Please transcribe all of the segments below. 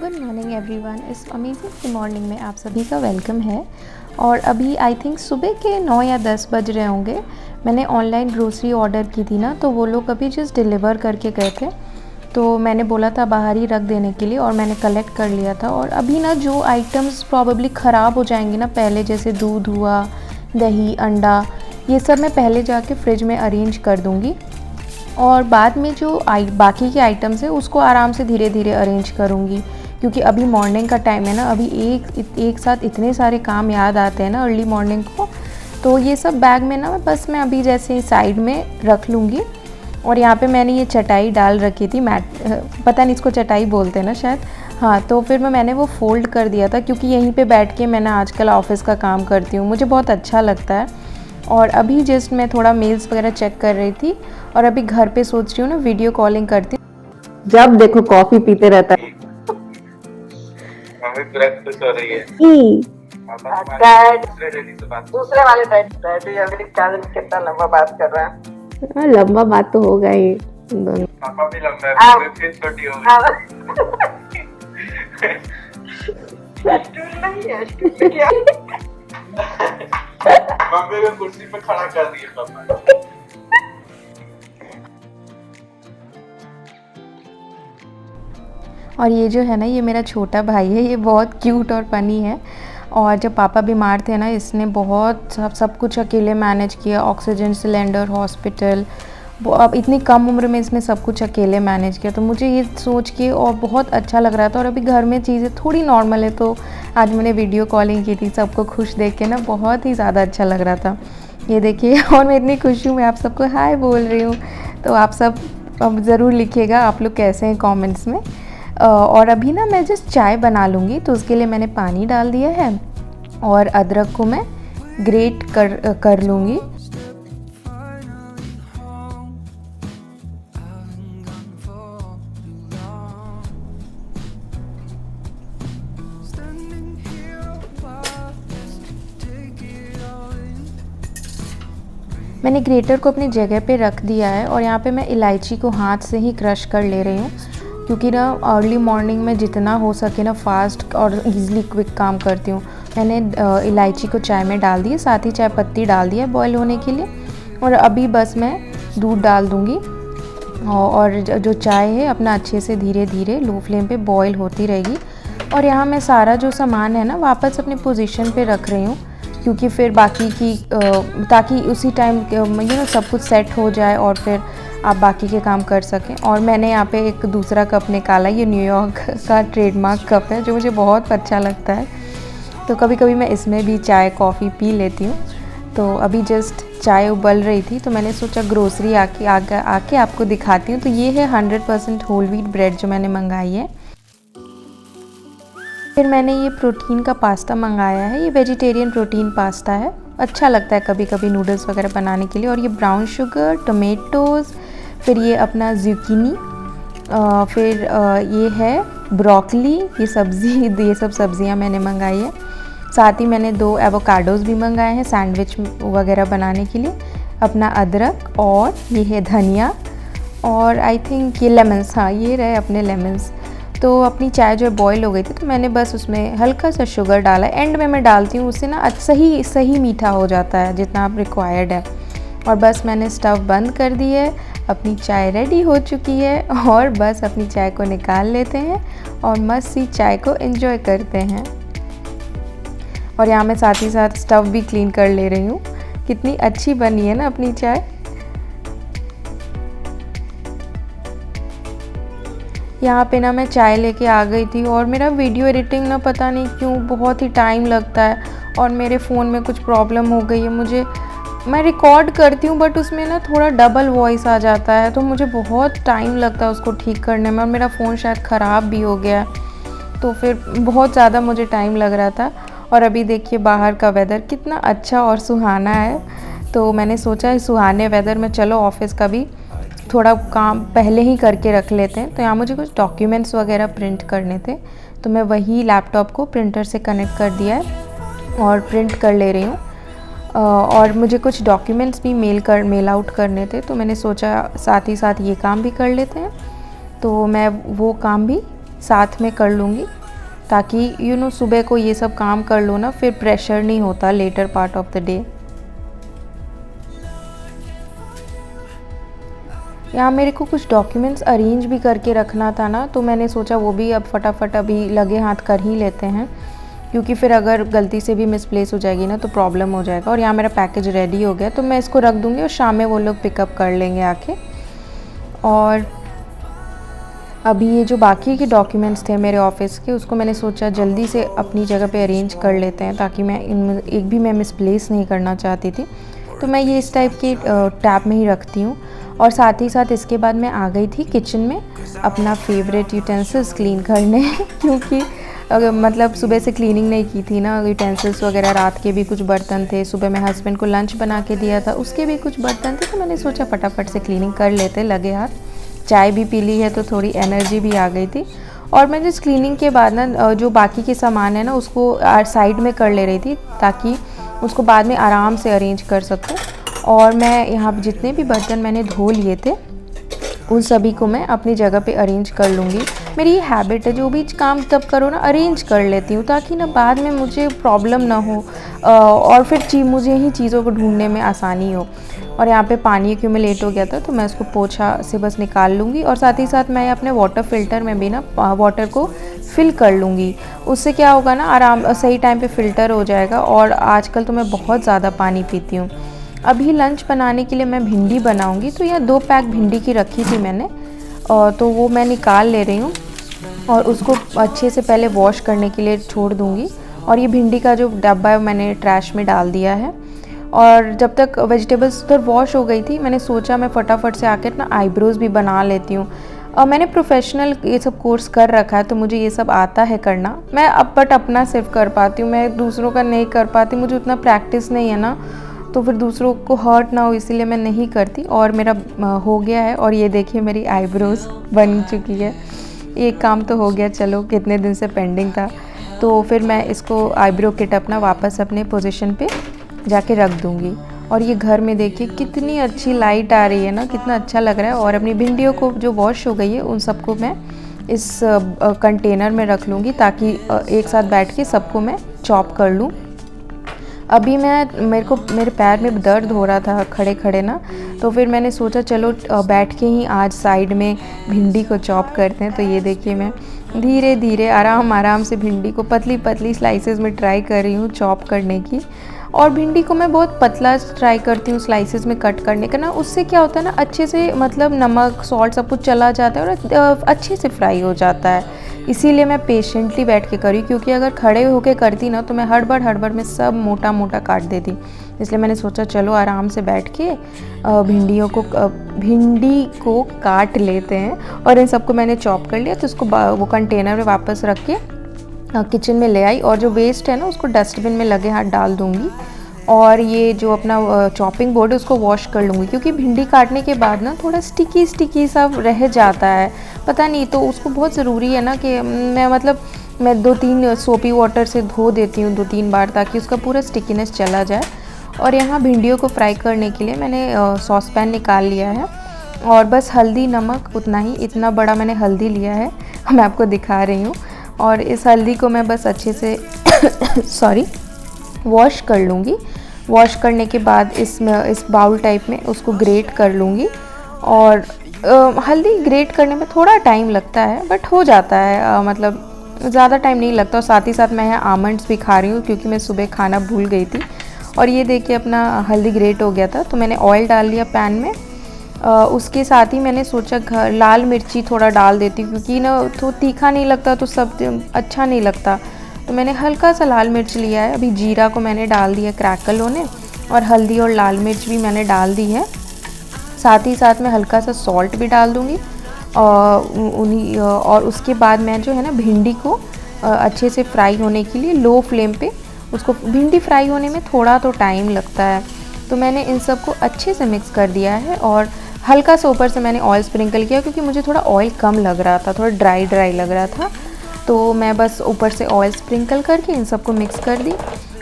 Good morning everyone. इस amazing morning में आप सभी का वेलकम है। और अभी आई थिंक सुबह के 9 या 10 बज रहे होंगे। मैंने ऑनलाइन ग्रोसरी ऑर्डर की थी ना, तो वो लोग अभी जस्ट डिलीवर करके गए थे, तो मैंने बोला था बाहर ही रख देने के लिए और मैंने कलेक्ट कर लिया था। और अभी ना जो आइटम्स प्रॉबेबली ख़राब हो जाएंगे ना पहले, जैसे दूध हुआ, दही, अंडा, ये सब मैं पहले जाके फ्रिज में अरेंज कर दूँगी और बाद में जो बाकी के आइटम्स है उसको आराम से धीरे धीरे अरेंज करूँगी, क्योंकि अभी मॉर्निंग का टाइम है ना। अभी एक साथ इतने सारे काम याद आते हैं ना अर्ली मॉर्निंग को, तो ये सब बैग में ना बस मैं अभी जैसे साइड में रख लूँगी। और यहाँ पे मैंने ये चटाई डाल रखी थी, मैट, पता नहीं इसको चटाई बोलते हैं ना शायद, हाँ। तो फिर मैंने वो फ़ोल्ड कर दिया था, क्योंकि यहीं पे बैठ के मैं ना आजकल ऑफ़िस का काम करती हूँ, मुझे बहुत अच्छा लगता है। और अभी जस्ट मैं थोड़ा मेल्स वगैरह चेक कर रही थी और अभी घर पे सोच रही हूँ ना वीडियो कॉलिंग करती हूँ। जब देखो कॉफी पीते रहता है। मम्मी ब्रेकफास्ट हो रही है। डैड दूसरे वाले डैड अभी कितना लंबा बात कर रहा है। हाँ, लंबा बात तो होगा ही दोनों। पापा भी लंबा है, फिर छोटी हो गई। मम्मी को कुर्सी पे खड़ा कर दिए पापा। और ये जो है ना, ये मेरा छोटा भाई है, ये बहुत क्यूट और फनी है। और जब पापा बीमार थे ना, इसने बहुत सब कुछ अकेले मैनेज किया, ऑक्सीजन सिलेंडर, हॉस्पिटल, अब इतनी कम उम्र में इसने सब कुछ अकेले मैनेज किया। तो मुझे ये सोच के और बहुत अच्छा लग रहा था। और अभी घर में चीज़ें थोड़ी नॉर्मल है, तो आज मैंने वीडियो कॉलिंग की थी, सबको खुश देख के ना बहुत ही ज़्यादा अच्छा लग रहा था। ये देखिए, और मैं इतनी खुश हूँ, मैं आप सबको हाय बोल रही हूँ। तो आप सब अब ज़रूर लिखिएगा आप लोग कैसे हैं कमेंट्स में। और अभी ना मैं जस्ट चाय बना लूँगी, तो उसके लिए मैंने पानी डाल दिया है और अदरक को मैं ग्रेट कर लूँगी। मैंने ग्रेटर को अपनी जगह पे रख दिया है और यहाँ पे मैं इलायची को हाथ से ही क्रश कर ले रही हूँ, क्योंकि ना अर्ली मॉर्निंग में जितना हो सके ना फास्ट और इजीली क्विक काम करती हूँ। मैंने इलायची को चाय में डाल दी, साथ ही चाय पत्ती डाल दिया बॉईल होने के लिए। और अभी बस मैं दूध डाल दूँगी और जो चाय है अपना अच्छे से धीरे धीरे लो फ्लेम पे बॉईल होती रहेगी। और यहाँ मैं सारा जो सामान है ना वापस अपने पोजीशन पे रख रही हूँ, क्योंकि फिर बाकी की ताकि उसी टाइम सब कुछ सेट हो जाए और फिर आप बाकी के काम कर सकें। और मैंने यहाँ पे एक दूसरा कप निकाला, ये न्यूयॉर्क का ट्रेडमार्क कप है जो मुझे बहुत अच्छा लगता है, तो कभी कभी मैं इसमें भी चाय कॉफ़ी पी लेती हूँ। तो अभी जस्ट चाय उबल रही थी, तो मैंने सोचा ग्रोसरी आके आपको दिखाती हूँ। तो ये है 100% होल व्हीट ब्रेड जो मैंने मंगाई है। फिर मैंने ये प्रोटीन का पास्ता मंगाया है, ये वेजिटेरियन प्रोटीन पास्ता है, अच्छा लगता है कभी कभी नूडल्स वगैरह बनाने के लिए। और ये ब्राउन शुगर, टोमेटोज़, फिर ये अपना ज़ुकीनी, फिर ये है ब्रोकली, ये सब सब्ज़ियाँ मैंने मंगाई है। साथ ही मैंने 2 एवोकाडोज़ भी मंगाए हैं सैंडविच वगैरह बनाने के लिए। अपना अदरक, और ये है धनिया, और आई थिंक ये लेमन्स, हाँ ये रहे अपने लेमन्स। तो अपनी चाय जो बॉईल हो गई थी, तो मैंने बस उसमें हल्का सा शुगर डाला, एंड में मैं डालती हूँ, उससे ना सही मीठा हो जाता है जितना आप रिक्वायर्ड है। और बस मैंने स्टव बंद कर दी है, अपनी चाय रेडी हो चुकी है और बस अपनी चाय को निकाल लेते हैं और मस्त सी चाय को एंजॉय करते हैं। और यहाँ मैं साथ ही साथ स्टव भी क्लीन कर ले रही हूँ। कितनी अच्छी बनी है ना अपनी चाय। यहाँ पे ना मैं चाय लेके आ गई थी और मेरा वीडियो एडिटिंग ना पता नहीं क्यों बहुत ही टाइम लगता है और मेरे फ़ोन में कुछ प्रॉब्लम हो गई है। मैं रिकॉर्ड करती हूँ बट उसमें ना थोड़ा डबल वॉइस आ जाता है, तो मुझे बहुत टाइम लगता है उसको ठीक करने में। और मेरा फ़ोन शायद ख़राब भी हो गया, तो फिर बहुत ज़्यादा मुझे टाइम लग रहा था। और अभी देखिए बाहर का वेदर कितना अच्छा और सुहाना है, तो मैंने सोचा इस सुहाने वेदर में चलो ऑफिस का भी थोड़ा काम पहले ही करके रख लेते हैं। तो यहाँ मुझे कुछ डॉक्यूमेंट्स वगैरह प्रिंट करने थे, तो मैं वही लैपटॉप को प्रिंटर से कनेक्ट कर दिया है और प्रिंट कर ले रही हूँ। और मुझे कुछ डॉक्यूमेंट्स भी मेल आउट करने थे, तो मैंने सोचा साथ ही साथ ये काम भी कर लेते हैं, तो मैं वो काम भी साथ में कर लूँगी। ताकि सुबह को ये सब काम कर लो ना, फिर प्रेशर नहीं होता later part of the day. यहाँ मेरे को कुछ डॉक्यूमेंट्स अरेंज भी करके रखना था ना, तो मैंने सोचा वो भी अब फटाफट अभी लगे हाथ कर ही लेते हैं, क्योंकि फिर अगर गलती से भी मिसप्लेस हो जाएगी ना तो प्रॉब्लम हो जाएगा। और यहाँ मेरा पैकेज रेडी हो गया, तो मैं इसको रख दूँगी और शाम में वो लोग पिकअप कर लेंगे आके। और अभी ये जो बाकी के डॉक्यूमेंट्स थे मेरे ऑफिस के, उसको मैंने सोचा जल्दी से अपनी जगह पे अरेंज कर लेते हैं, ताकि मैं इनमें एक भी मैं मिसप्लेस नहीं करना चाहती थी। तो मैं ये इस टाइप के टैब में ही रखती हूँ। और साथ ही साथ इसके बाद मैं आ गई थी किचन में अपना फेवरेट यूटेंसिल्स क्लीन करने क्योंकि मतलब सुबह से क्लीनिंग नहीं की थी ना, यूटेंसिल्स वगैरह, रात के भी कुछ बर्तन थे, सुबह मैं हस्बैंड को लंच बना के दिया था उसके भी कुछ बर्तन थे, तो मैंने सोचा फटाफट से क्लीनिंग कर लेते लगे हाथ। चाय भी पी ली है तो थोड़ी एनर्जी भी आ गई थी। और मैं जिस क्लीनिंग के बाद ना जो बाकी के सामान है ना उसको साइड में कर ले रही थी, ताकि उसको बाद में आराम से अरेंज कर सकूँ। और मैं यहाँ जितने भी बर्तन मैंने धो लिए थे उन सभी को मैं अपनी जगह पे अरेंज कर लूँगी। मेरी ये हैबिट है, जो भी काम तब करो ना अरेंज कर लेती हूँ, ताकि ना बाद में मुझे प्रॉब्लम ना हो और फिर मुझे ही चीज़ों को ढूंढने में आसानी हो। और यहाँ पे पानी एक्यूमुलेट हो गया था, तो मैं उसको पोछा से बस निकाल लूँगी। और साथ ही साथ मैं अपने वाटर फ़िल्टर में भी ना वाटर को फिल कर लूँगी। उससे क्या होगा ना, आराम सही टाइम पे फ़िल्टर हो जाएगा। और आजकल तो मैं बहुत ज़्यादा पानी पीती हूँ। अभी लंच बनाने के लिए मैं भिंडी बनाऊँगी, तो यह 2 पैक भिंडी की रखी थी मैंने, तो वो मैं निकाल ले रही हूँ और उसको अच्छे से पहले वॉश करने के लिए छोड़ दूँगी। और ये भिंडी का जो डब्बा है मैंने ट्रैश में डाल दिया है। और जब तक वेजिटेबल्स उधर वॉश हो गई थी, मैंने सोचा मैं फटाफट से आकर ना आईब्रोज़ भी बना लेती हूँ। मैंने प्रोफेशनल ये सब कोर्स कर रखा है, तो मुझे ये सब आता है करना। मैं बट अपना सिर्फ कर पाती हूँ, मैं दूसरों का नहीं कर पाती, मुझे उतना प्रैक्टिस नहीं है ना, तो फिर दूसरों को हर्ट ना हो इसीलिए मैं नहीं करती। और मेरा हो गया है। और ये देखिए मेरी आईब्रोज़ बन चुकी है। एक काम तो हो गया, चलो कितने दिन से पेंडिंग था। तो फिर मैं इसको आईब्रो किट अपना वापस अपने पोजीशन पे जाके रख दूँगी। और ये घर में देखिए कितनी अच्छी लाइट आ रही है ना, कितना अच्छा लग रहा है। और अपनी भिंडियों को जो वॉश हो गई है उन सबको मैं इस कंटेनर में रख लूँगी, ताकि एक साथ बैठ के सबको मैं चॉप कर लूँ। अभी मेरे पैर में दर्द हो रहा था खड़े खड़े ना, तो फिर मैंने सोचा चलो बैठ के ही आज साइड में भिंडी को चॉप करते हैं। तो ये देखिए मैं धीरे धीरे आराम से भिंडी को पतली पतली स्लाइसेस में ट्राई कर रही हूँ चॉप करने की। और भिंडी को मैं बहुत पतला ट्राई करती हूँ स्लाइसेस में कट करने का ना, उससे क्या होता है ना, अच्छे से मतलब नमक सॉल्ट सब कुछ चला जाता है और अच्छे से फ्राई हो जाता है। इसीलिए मैं पेशेंटली बैठ के करी, क्योंकि अगर खड़े होके करती ना तो मैं हड़बड़ में सब मोटा मोटा काट देती। इसलिए मैंने सोचा चलो आराम से बैठ के भिंडी को काट लेते हैं। और इन सबको मैंने चॉप कर लिया, तो उसको वो कंटेनर में वापस रख के किचन में ले आई। और जो वेस्ट है ना उसको डस्टबिन में लगे हाथ डाल दूँगी। और ये जो अपना चॉपिंग बोर्ड है उसको वॉश कर लूँगी, क्योंकि भिंडी काटने के बाद ना थोड़ा स्टिकी सा रह जाता है, पता नहीं, तो उसको बहुत ज़रूरी है ना कि मैं 2-3 सोपी वाटर से धो देती हूँ 2-3 बार, ताकि उसका पूरा स्टिकीनेस चला जाए। और यहाँ भिंडियों को फ्राई करने के लिए मैंने सॉस पैन निकाल लिया है। और बस हल्दी नमक उतना ही, इतना बड़ा मैंने हल्दी लिया है, मैं आपको दिखा रही हूँ। और इस हल्दी को मैं बस अच्छे से वॉश कर लूँगी। वॉश करने के बाद इस बाउल टाइप में उसको ग्रेट कर लूँगी। और हल्दी ग्रेट करने में थोड़ा टाइम लगता है, बट हो जाता है, मतलब ज़्यादा टाइम नहीं लगता। और साथ ही साथ मैं यहाँ आमंड्स भी खा रही हूँ, क्योंकि मैं सुबह खाना भूल गई थी। और ये देखिए अपना हल्दी ग्रेट हो गया था, तो मैंने ऑयल डाल लिया पैन में। उसके साथ ही मैंने सोचा लाल मिर्ची थोड़ा डाल देती हूँ, क्योंकि ना तो तीखा नहीं लगता तो सब अच्छा नहीं लगता। तो मैंने हल्का सा लाल मिर्च लिया है। अभी जीरा को मैंने डाल दिया क्रैकल होने, और हल्दी और लाल मिर्च भी मैंने डाल दी है। साथ ही साथ मैं हल्का सा सॉल्ट भी डाल दूँगी। और उसके बाद मैं जो है ना भिंडी को अच्छे से फ्राई होने के लिए लो फ्लेम पे उसको, भिंडी फ्राई होने में थोड़ा तो टाइम लगता है, तो मैंने इन सब को अच्छे से मिक्स कर दिया है। और हल्का सा ऊपर से मैंने ऑयल स्प्रिंकल किया, क्योंकि मुझे थोड़ा ऑयल कम लग रहा था, थोड़ा ड्राई लग रहा था। तो मैं बस ऊपर से ऑयल स्प्रिंकल करके इन सबको मिक्स कर दी।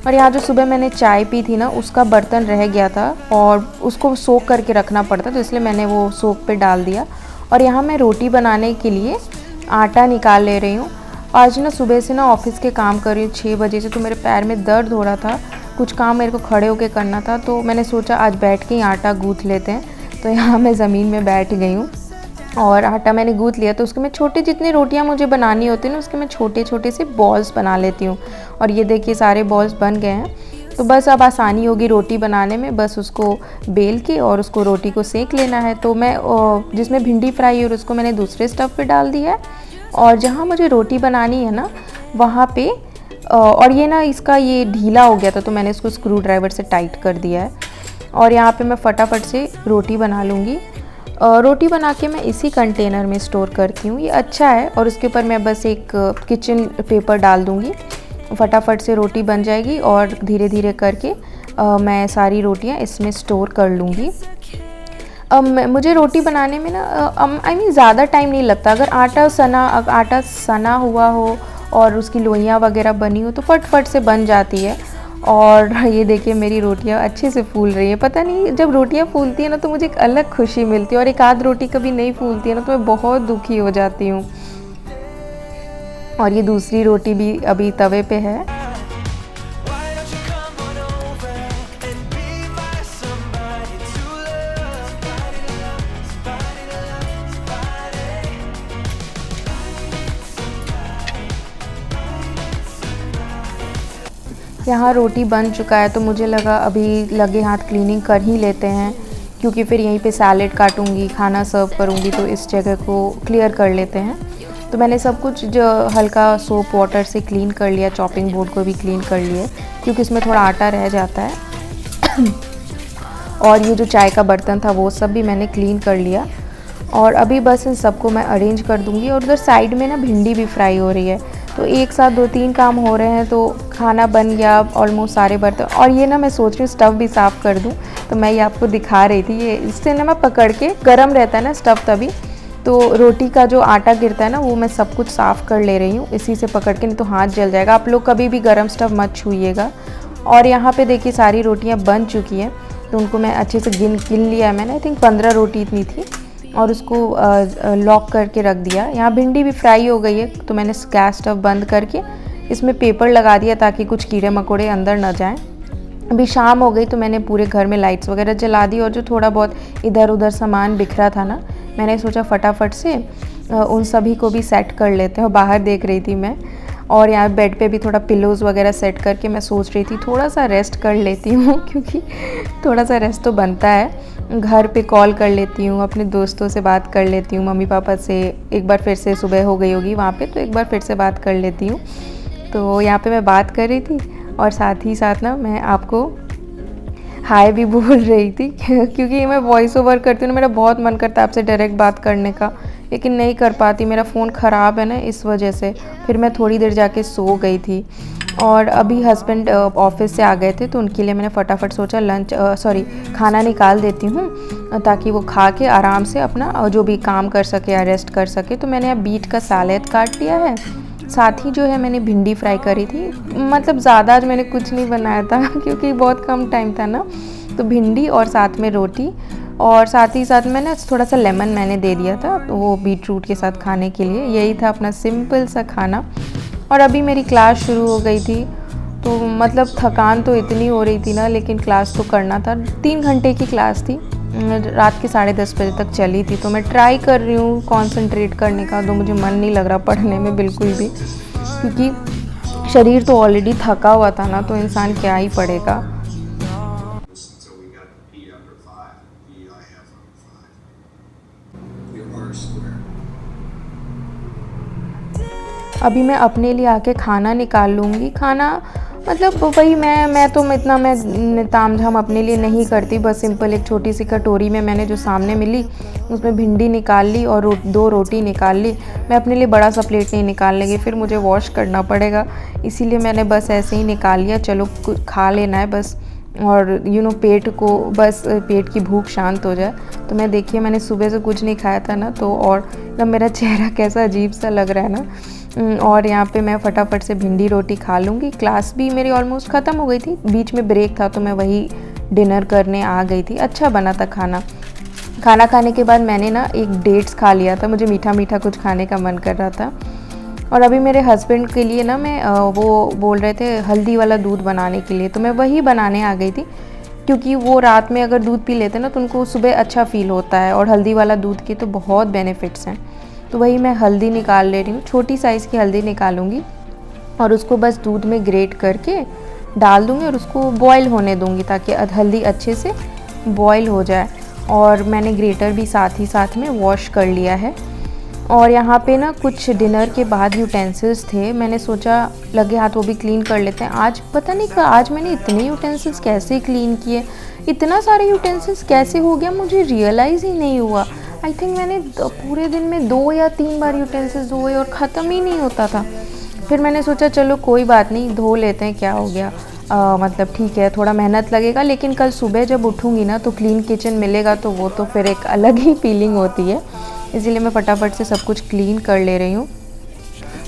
और यहाँ जो सुबह मैंने चाय पी थी ना उसका बर्तन रह गया था, और उसको सोक करके रखना पड़ता, तो इसलिए मैंने वो सोक पे डाल दिया। और यहाँ मैं रोटी बनाने के लिए आटा निकाल ले रही हूँ। आज ना सुबह से ना ऑफिस के काम कर रही हूँ 6 बजे से, तो मेरे पैर में दर्द हो रहा था, कुछ काम मेरे को खड़े होके करना था, तो मैंने सोचा आज बैठ के ही आटा गूँथ लेते हैं। तो यहाँ मैं ज़मीन में बैठ गई हूँ और आटा मैंने गूँथ लिया। तो उसके मैं छोटी जितनी रोटियाँ मुझे बनानी होती है ना, उसके मैं छोटे छोटे से बॉल्स बना लेती हूँ। और ये देखिए सारे बॉल्स बन गए हैं। तो बस अब आसानी होगी रोटी बनाने में, बस उसको बेल के और उसको रोटी को सेक लेना है। तो मैं जिसमें भिंडी फ्राई और उसको मैंने दूसरे स्टव पे डाल दिया है, और जहाँ मुझे रोटी बनानी है ना वहाँ पे और ये ना इसका ये ढीला हो गया था, तो मैंने इसको स्क्रू ड्राइवर से टाइट कर दिया है। और यहाँ पे मैं फटाफट से रोटी बना लूँगी। रोटी बना के मैं इसी कंटेनर में स्टोर करती हूँ, ये अच्छा है। और उसके ऊपर मैं बस एक किचन पेपर डाल दूँगी, फटाफट से रोटी बन जाएगी और धीरे धीरे करके मैं सारी रोटियां इसमें स्टोर कर लूँगी। मुझे रोटी बनाने में ना आई मीन ज़्यादा टाइम नहीं लगता। अगर आटा सना हुआ हो और उसकी लोइयाँ वगैरह बनी हो तो फट से बन जाती है। और ये देखिए मेरी रोटियां अच्छे से फूल रही है। पता नहीं जब रोटियां फूलती है ना तो मुझे एक अलग खुशी मिलती है, और एक आध रोटी कभी नहीं फूलती है ना तो मैं बहुत दुखी हो जाती हूँ। और ये दूसरी रोटी भी अभी तवे पे है। यहाँ रोटी बन चुका है, तो मुझे लगा अभी लगे हाथ क्लीनिंग कर ही लेते हैं, क्योंकि फिर यहीं पे सैलेड काटूंगी, खाना सर्व करूंगी, तो इस जगह को क्लियर कर लेते हैं। तो मैंने सब कुछ जो हल्का सोप वाटर से क्लीन कर लिया, चॉपिंग बोर्ड को भी क्लीन कर लिया, क्योंकि इसमें थोड़ा आटा रह जाता है। और ये जो चाय का बर्तन था वो सब भी मैंने क्लीन कर लिया। और अभी बस इन सबको मैं अरेंज कर दूंगी। और उधर साइड में ना भिंडी भी फ्राई हो रही है, तो एक साथ 2-3 काम हो रहे हैं, तो खाना बन गया ऑलमोस्ट सारे बर्तन। और ये ना मैं सोच रही हूँ स्टव भी साफ़ कर दूँ, तो मैं ये आपको दिखा रही थी। ये इससे ना मैं पकड़ के, गर्म रहता है ना स्टव तभी, तो रोटी का जो आटा गिरता है ना वो मैं सब कुछ साफ़ कर ले रही हूँ इसी से पकड़ के, नहीं तो हाथ जल जाएगा। आप लोग कभी भी गर्म स्टव मत छूइएगा। और यहाँ पे देखिए सारी रोटियाँ बन चुकी हैं, तो उनको मैं अच्छे से गिन लिया है मैंने। आई थिंक 15 रोटी इतनी थी, और उसको लॉक करके रख दिया। यहाँ भिंडी भी फ्राई हो गई है, तो मैंने गैस स्टव बंद करके इसमें पेपर लगा दिया ताकि कुछ कीड़े मकोड़े अंदर न जाएं। अभी शाम हो गई, तो मैंने पूरे घर में लाइट्स वगैरह जला दी, और जो थोड़ा बहुत इधर उधर सामान बिखरा था ना, मैंने सोचा फटाफट से उन सभी को भी सेट कर लेते हैं। बाहर देख रही थी मैं, और यहाँ बेड पे भी थोड़ा पिलोज़ वगैरह सेट करके मैं सोच रही थी थोड़ा सा रेस्ट कर लेती हूँ, क्योंकि थोड़ा सा रेस्ट तो बनता है। घर पे कॉल कर लेती हूँ, अपने दोस्तों से बात कर लेती हूँ, मम्मी पापा से एक बार फिर से, सुबह हो गई होगी वहाँ पे, तो एक बार फिर से बात कर लेती हूँ। तो यहाँ पे मैं बात कर रही थी, और साथ ही साथ ना मैं आपको हाय भी बोल रही थी, क्योंकि मैं वॉइस ओवर करती हूँ ना, मेरा बहुत मन करता है आपसे डायरेक्ट बात करने का, लेकिन नहीं कर पाती, मेरा फ़ोन ख़राब है ना, इस वजह से फिर मैं थोड़ी देर जाके सो गई थी। और अभी हस्बैंड ऑफिस से आ गए थे, तो उनके लिए मैंने फटाफट सोचा खाना निकाल देती हूँ, ताकि वो खा के आराम से अपना जो भी काम कर सके या रेस्ट कर सके। तो मैंने अब बीट का सैलेड काट लिया है, साथ ही जो है मैंने भिंडी फ्राई करी थी। मतलब ज़्यादा आज मैंने कुछ नहीं बनाया था क्योंकि बहुत कम टाइम था ना, तो भिंडी और साथ में रोटी, और साथ ही साथ मैंने थोड़ा सा लेमन मैंने दे दिया था, तो वो बीट रूट के साथ खाने के लिए। यही था अपना सिंपल सा खाना। और अभी मेरी क्लास शुरू हो गई थी, तो मतलब थकान तो इतनी हो रही थी ना, लेकिन क्लास तो करना था। 3 घंटे की क्लास थी, रात के 10:30 बजे तक चली थी। तो मैं ट्राई कर रही हूँ कॉन्सेंट्रेट करने का, तो मुझे मन नहीं लग रहा पढ़ने में बिल्कुल भी, क्योंकि शरीर तो ऑलरेडी थका हुआ था ना, तो इंसान क्या ही पढ़ेगा। अभी मैं अपने लिए आके खाना निकाल लूँगी। खाना मतलब वही मैं तामझाम अपने लिए नहीं करती, बस सिंपल एक छोटी सी कटोरी में मैंने जो सामने मिली उसमें भिंडी निकाल ली और 2 रोटी निकाल ली। मैं अपने लिए बड़ा सा प्लेट नहीं निकाल लेंगी, फिर मुझे वॉश करना पड़ेगा, इसीलिए मैंने बस ऐसे ही निकाल लिया। चलो कुछ खा लेना है बस, और पेट को बस पेट की भूख शांत हो जाए। तो मैं देखिए मैंने सुबह से कुछ नहीं खाया था ना, तो और ना मेरा चेहरा कैसा अजीब सा लग रहा है ना। और यहाँ पे मैं फटाफट से भिंडी रोटी खा लूँगी। क्लास भी मेरी ऑलमोस्ट ख़त्म हो गई थी, बीच में ब्रेक था, तो मैं वही डिनर करने आ गई थी। अच्छा बना था खाना। खाना खाने के बाद मैंने ना एक डेट्स खा लिया था, मुझे मीठा मीठा कुछ खाने का मन कर रहा था। और अभी मेरे हस्बैंड के लिए ना मैं वो बोल रहे थे हल्दी वाला दूध बनाने के लिए, तो मैं वही बनाने आ गई थी, क्योंकि वो रात में अगर दूध पी लेते ना तो उनको सुबह अच्छा फ़ील होता है, और हल्दी वाला दूध के तो बहुत बेनिफिट्स हैं। तो वही मैं हल्दी निकाल ले रही हूँ, छोटी साइज़ की हल्दी निकालूंगी और उसको बस दूध में ग्रेट करके डाल दूँगी और उसको बॉईल होने दूँगी ताकि हल्दी अच्छे से बॉईल हो जाए। और मैंने ग्रेटर भी साथ ही साथ में वॉश कर लिया है। और यहाँ पे ना कुछ डिनर के बाद यूटेंसिल्स थे, मैंने सोचा लगे हाथ वो भी क्लीन कर लेते हैं। आज पता नहीं आज मैंने इतने यूटेंसिल्स कैसे क्लीन किए, इतना सारे यूटेंसिल्स कैसे हो गया मुझे रियलाइज़ ही नहीं हुआ। आई थिंक मैंने पूरे दिन में 2 या 3 बार यूटेंसिल्स धोए और ख़त्म ही नहीं होता था। फिर मैंने सोचा चलो कोई बात नहीं, धो लेते हैं, क्या हो गया, मतलब ठीक है, थोड़ा मेहनत लगेगा लेकिन कल सुबह जब उठूँगी ना तो क्लीन किचन मिलेगा तो वो तो फिर एक अलग ही फीलिंग होती है। इसीलिए मैं फटाफट से सब कुछ क्लीन कर ले रही हूँ।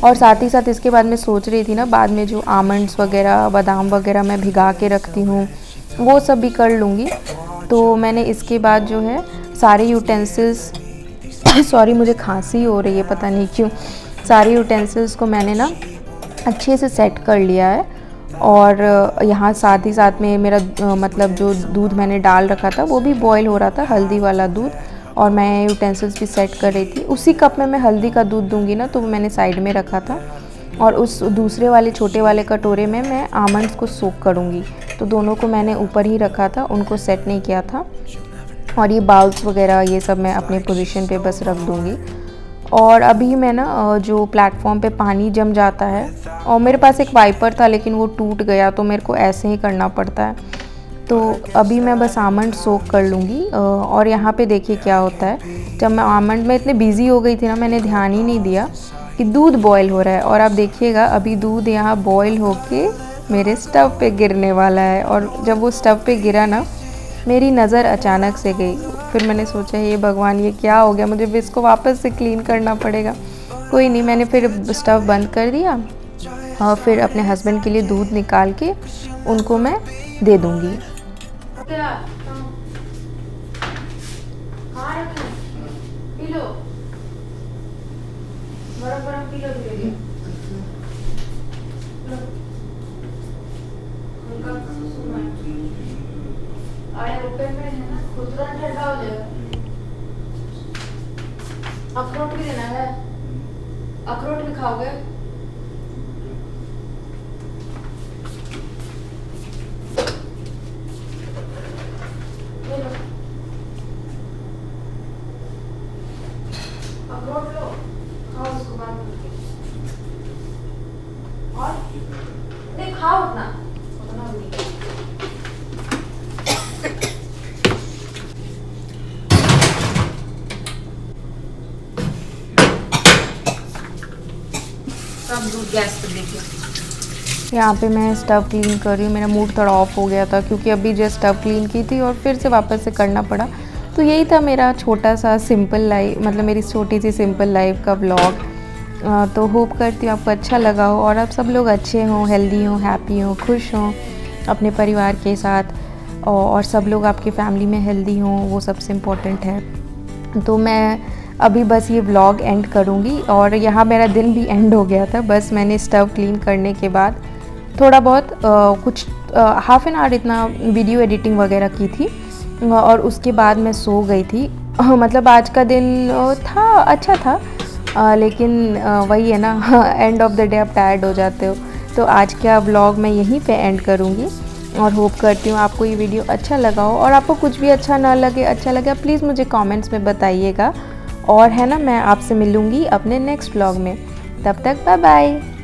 और साथ ही साथ इसके बाद मैं सोच रही थी ना बाद में जो आमंड्स वगैरह बादाम वगैरह मैं भिगा के रखती हूँ वो सब भी कर लूँगी। तो मैंने इसके बाद जो है सारे यूटेंसिल्स सॉरी मुझे खांसी हो रही है पता नहीं क्यों, सारे यूटेंसिल्स को मैंने ना अच्छे से सेट कर लिया है। और यहाँ साथ ही साथ में मेरा मतलब जो दूध मैंने डाल रखा था वो भी बॉईल हो रहा था, हल्दी वाला दूध, और मैं यूटेंसिल्स भी सेट कर रही थी। उसी कप में मैं हल्दी का दूध दूंगी ना तो वो मैंने साइड में रखा था, और उस दूसरे वाले छोटे वाले कटोरे में मैं आमंड्स को सोक करूँगी। तो दोनों को मैंने ऊपर ही रखा था, उनको सेट नहीं किया था। और ये बाउल्स वगैरह ये सब मैं अपने पोजीशन पे बस रख दूँगी। और अभी मैं ना जो प्लेटफॉर्म पे पानी जम जाता है, और मेरे पास एक वाइपर था लेकिन वो टूट गया तो मेरे को ऐसे ही करना पड़ता है। तो अभी मैं बस आमंड सोक कर लूँगी। और यहाँ पे देखिए क्या होता है, जब मैं आमंड में इतने बिज़ी हो गई थी ना मैंने ध्यान ही नहीं दिया कि दूध बॉईल हो रहा है। और आप देखिएगा अभी दूध यहाँ बॉईल होके मेरे स्टव पे गिरने वाला है। और जब वो स्टव पे गिरा ना मेरी नज़र अचानक से गई। फिर मैंने सोचा ये भगवान ये क्या हो गया, मुझे भी इसको वापस से क्लीन करना पड़ेगा। कोई नहीं, मैंने फिर स्टव बंद कर दिया और फिर अपने हस्बैंड के लिए दूध निकाल के उनको मैं दे दूँगी। अखरोट भी देना है, अखरोट भी खाओगे? अखरोट लो, खाओ उसको बाद में। और नहीं खाओ उतना भी। सब दूध गैस पर देखिए। यहाँ पे मैं स्टव क्लीन कर रही हूँ। मेरा मूड थोड़ा ऑफ हो गया था क्योंकि अभी जस्ट स्टव क्लीन की थी और फिर से वापस से करना पड़ा। तो यही था मेरा छोटा सा सिंपल लाइफ, मतलब मेरी छोटी सी सिंपल लाइफ का व्लॉग। तो होप करती हूँ आपको अच्छा लगा हो और आप सब लोग अच्छे हों, हेल्दी हों, हैप्पी हों, खुश हों अपने परिवार के साथ, और सब लोग आपके फैमिली में हेल्दी हों, वो सबसे इम्पोर्टेंट है। तो मैं अभी बस ये व्लॉग एंड करूँगी और यहाँ मेरा दिन भी एंड हो गया था। बस मैंने स्टव क्लीन करने के बाद थोड़ा बहुत कुछ हाफ़ एन आवर इतना वीडियो एडिटिंग वगैरह की थी और उसके बाद मैं सो गई थी। मतलब आज का दिन था अच्छा था, लेकिन वही है ना, एंड ऑफ द डे आप टायर्ड हो जाते हो। तो आज का व्लॉग मैं यहीं पे एंड करूँगी और होप करती हूँ आपको ये वीडियो अच्छा लगा हो। और आपको कुछ भी अच्छा ना लगे, अच्छा लगे प्लीज़ मुझे कमेंट्स में बताइएगा। और है ना, मैं आपसे मिलूँगी अपने नेक्स्ट व्लॉग में। तब तक बाय बाय।